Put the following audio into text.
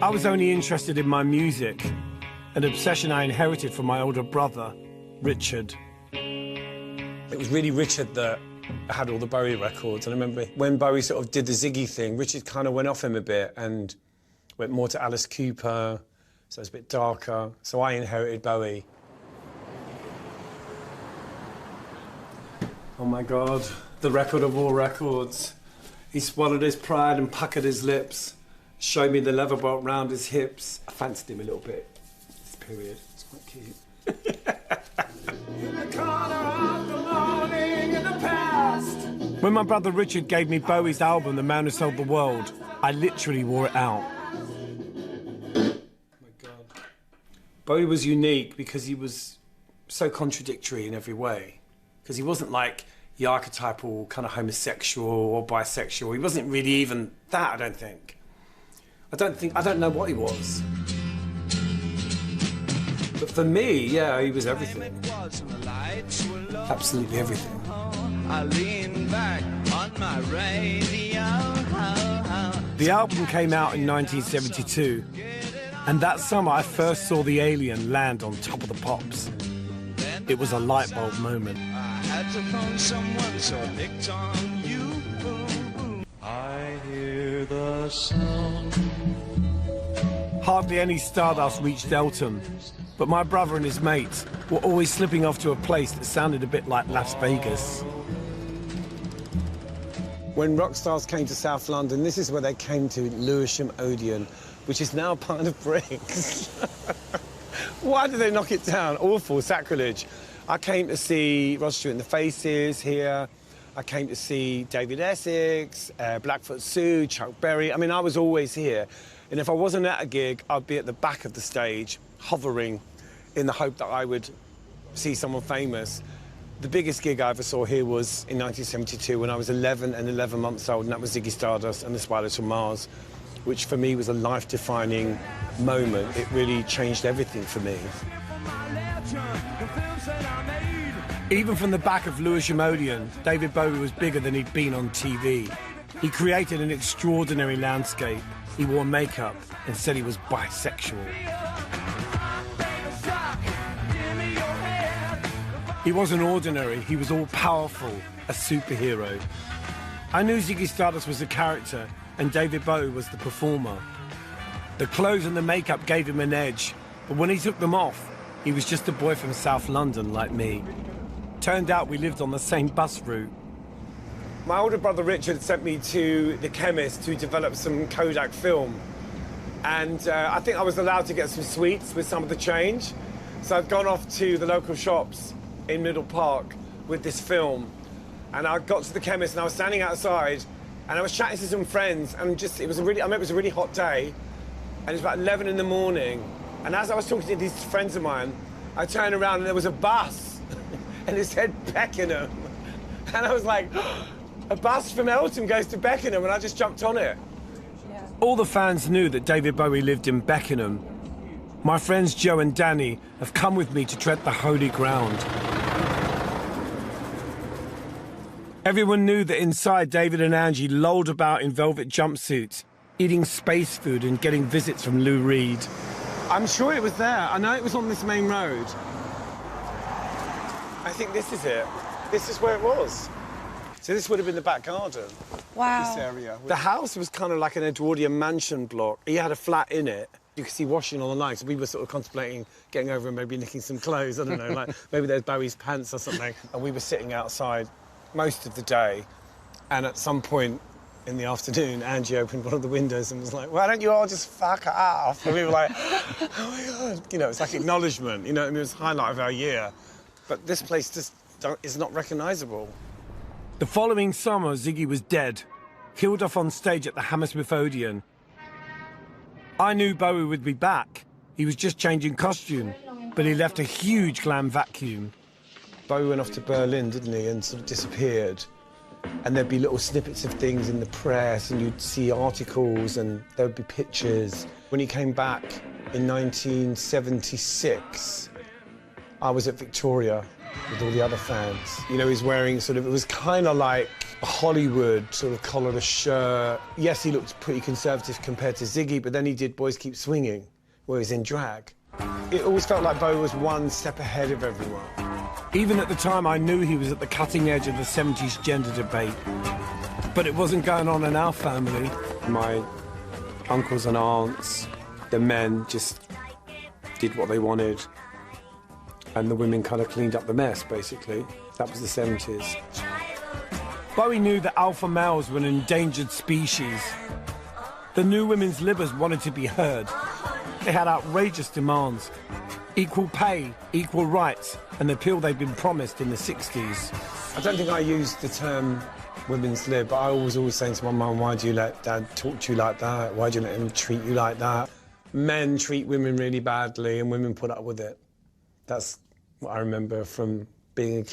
I was only interested in my music, an obsession I inherited from my older brother, Richard. It was really Richard that had all the Bowie records, and I remember when Bowie sort of did the Ziggy thing, Richard kind of went off him a bit and went more to Alice Cooper, so it was a bit darker. So I inherited Bowie. Oh my God, the record of all records. He swallowed his pride and puckered his lips, showed me the leather belt round his hips. I fancied him a little bit, this period. It's quite cute. In the corner of the morning in the past. When my brother Richard gave me Bowie's album, The Man Who Sold the World, I literally wore it out. Oh my God. Bowie was unique because he was so contradictory in every way. Because he wasn't like the archetypal kind of homosexual or bisexual. He wasn't really even that, I don't think. I don't know what he was. But for me, yeah, he was everything. Absolutely everything. I lean back on my radio. The album came out in 1972, and that summer I first saw the alien land on Top of the Pops. It was a light bulb moment. I had to phone someone, so I picked on you. I hear the sound. Hardly any Stardust reached Elton, but my brother and his mates were always slipping off to a place that sounded a bit like Las Vegas. When rock stars came to South London, this is where they came to Lewisham Odeon, which is now part of bricks. Why did they knock it down? Awful, sacrilege. I came to see Rod Stewart and the Faces here. I came to see David Essex, Blackfoot Sue, Chuck Berry. I mean, I was always here. And if I wasn't at a gig, I'd be at the back of the stage, hovering in the hope that I would see someone famous. The biggest gig I ever saw here was in 1972 when I was 11 and 11 months old, and that was Ziggy Stardust and the Spiders from Mars, which for me was a life-defining moment. It really changed everything for me. Even from the back of Lewisham Odeon, David Bowie was bigger than he'd been on TV. He created an extraordinary landscape. He wore makeup and said he was bisexual. He wasn't ordinary, he was all-powerful, a superhero. I knew Ziggy Stardust was a character and David Bowie was the performer. The clothes and the makeup gave him an edge, but when he took them off, he was just a boy from South London like me. Turned out we lived on the same bus route. My older brother Richard sent me to the chemist to develop some Kodak film. And I think I was allowed to get some sweets with some of the change. So I'd gone off to the local shops in Middle Park with this film. And I got to the chemist and I was standing outside and I was chatting to some friends and I remember it was a really hot day and it was about 11 in the morning. And as I was talking to these friends of mine, I turned around and there was a bus and it said Beckenham. And I was like, a bus from Elton goes to Beckenham, and I just jumped on it. Yeah. All the fans knew that David Bowie lived in Beckenham. My friends Joe and Danny have come with me to tread the holy ground. Everyone knew that inside, David and Angie lolled about in velvet jumpsuits, eating space food and getting visits from Lou Reed. I'm sure it was there. I know it was on this main road. I think this is it. This is where it was. So this would have been the back garden. Wow. This area. The house was kind of like an Edwardian mansion block. He had a flat in it. You could see washing all the night. So we were sort of contemplating getting over and maybe nicking some clothes. I don't know, like maybe there's Bowie's pants or something. And we were sitting outside most of the day. And at some point in the afternoon, Angie opened one of the windows and was like, why don't you all just fuck off? And we were like, oh my God. You know, it's like acknowledgement. You know, I mean, it was the highlight of our year. But this place just is not recognisable. The following summer, Ziggy was dead, killed off on stage at the Hammersmith Odeon. I knew Bowie would be back. He was just changing costume, but he left a huge glam vacuum. Bowie went off to Berlin, didn't he, and sort of disappeared. And there'd be little snippets of things in the press, and you'd see articles, and there would be pictures. When he came back in 1976, I was at Victoria with all the other fans. You know, he's wearing sort of, it was kind of like a Hollywood sort of collared shirt. Yes, he looked pretty conservative compared to Ziggy, but then he did Boys Keep Swinging, where he's in drag. It always felt like Bo was one step ahead of everyone. Even at the time, I knew he was at the cutting edge of the 70s gender debate. But it wasn't going on in our family. My uncles and aunts, the men just did what they wanted. And the women kind of cleaned up the mess, basically. That was the 70s. Bowie knew that alpha males were an endangered species. The new women's livers wanted to be heard. They had outrageous demands. Equal pay, equal rights, an appeal they'd been promised in the 60s. I don't think I used the term women's lib, but I was always saying to my mum, why do you let Dad talk to you like that? Why do you let him treat you like that? Men treat women really badly and women put up with it. That's what I remember from being a kid.